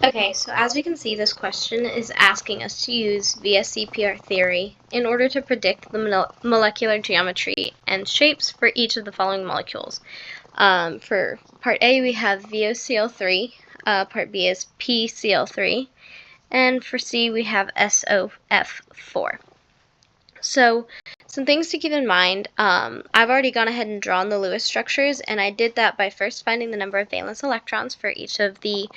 Okay, so as we can see, this question is asking us to use VSEPR theory in order to predict the molecular geometry and shapes for each of the following molecules. For part A, we have VOCl3, part B is PCl3, and for C, we have SOF4. So, some things to keep in mind. I've already gone ahead and drawn the Lewis structures, and I did that by first finding the number of valence electrons for each of the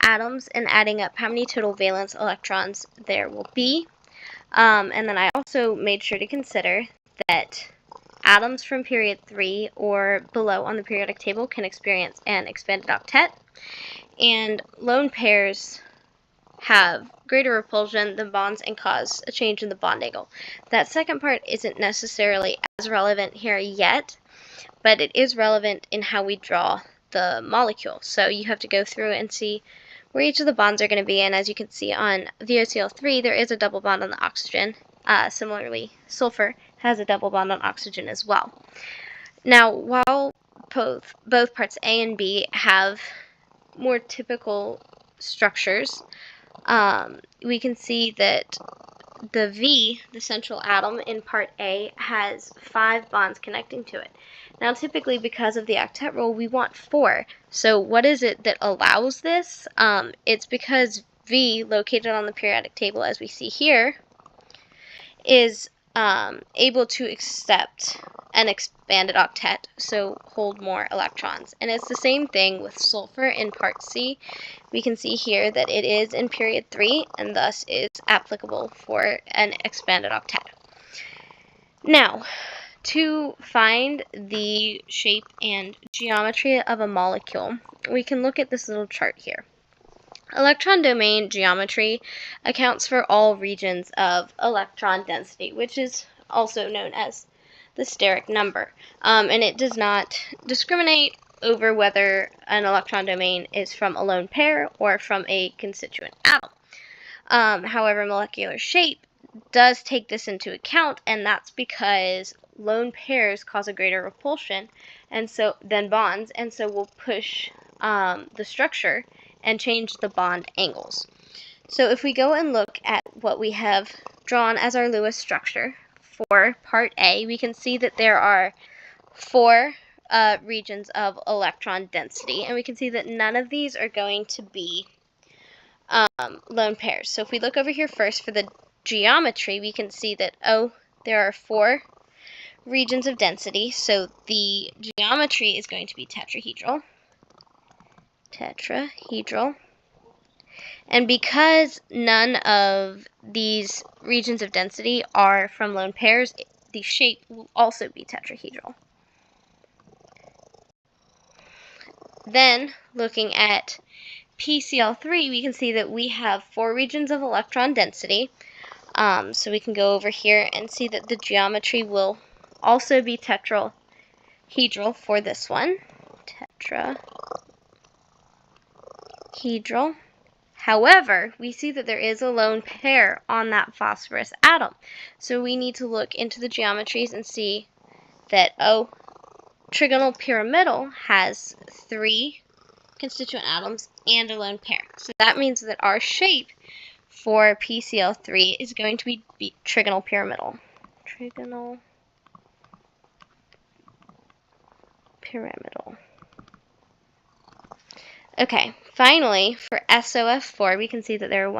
atoms and adding up how many total valence electrons there will be. And then I also made sure to consider that atoms from period 3 or below on the periodic table can experience an expanded octet, and lone pairs have greater repulsion than bonds and cause a change in the bond angle. That second part isn't necessarily as relevant here yet, but it is relevant in how we draw the molecule. So you have to go through and see where each of the bonds are going to be, and as you can see on VOCl3, there is a double bond on the oxygen. Similarly, sulfur has a double bond on oxygen as well. Now, while both parts A and B have more typical structures, we can see that the V, the central atom in part A, has 5 bonds connecting to it. Now, typically, because of the octet rule, we want 4. So what is it that allows this? It's because V, located on the periodic table as we see here, is able to accept an expanded octet, so hold more electrons. And it's the same thing with sulfur in part C. We can see here that it is in period 3 and thus is applicable for an expanded octet. Now, to find the shape and geometry of a molecule, we can look at this little chart here. Electron domain geometry accounts for all regions of electron density, which is also known as the steric number. And it does not discriminate over whether an electron domain is from a lone pair or from a constituent atom. However, molecular shape does take this into account, and that's because lone pairs cause a greater repulsion than bonds, and so will push the structure and change the bond angles. So if we go and look at what we have drawn as our Lewis structure for part A, we can see that there are 4 regions of electron density, and we can see that none of these are going to be lone pairs. So if we look over here first for the geometry, we can see that, there are 4 regions of density, so the geometry is going to be tetrahedral. And because none of these regions of density are from lone pairs, the shape will also be tetrahedral. Then, looking at PCl3, we can see that we have 4 regions of electron density. So we can go over here and see that the geometry will also be tetrahedral for this one. Tetrahedral. However, we see that there is a lone pair on that phosphorus atom. So we need to look into the geometries and see that, trigonal pyramidal has 3 constituent atoms and a lone pair. So that means that our shape for PCl3 is going to be trigonal pyramidal. Trigonal pyramidal. Okay, finally, for SOF4, we can see that there are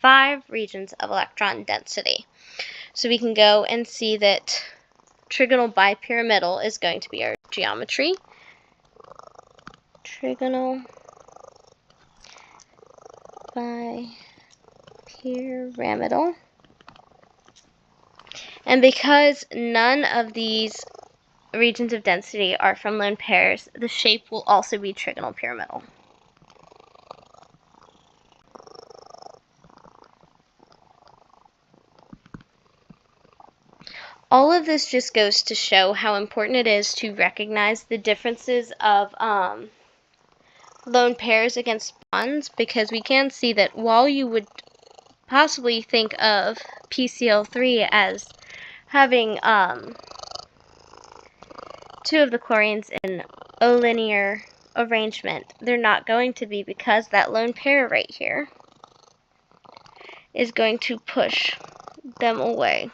5 regions of electron density. So we can go and see that trigonal bipyramidal is going to be our geometry. Trigonal bipyramidal. And because none of these regions of density are from lone pairs, the shape will also be trigonal pyramidal. All of this just goes to show how important it is to recognize the differences of lone pairs against bonds, because we can see that while you would possibly think of PCl3 as having 2 of the chlorines in O linear arrangement, they're not going to be, because that lone pair right here is going to push them away.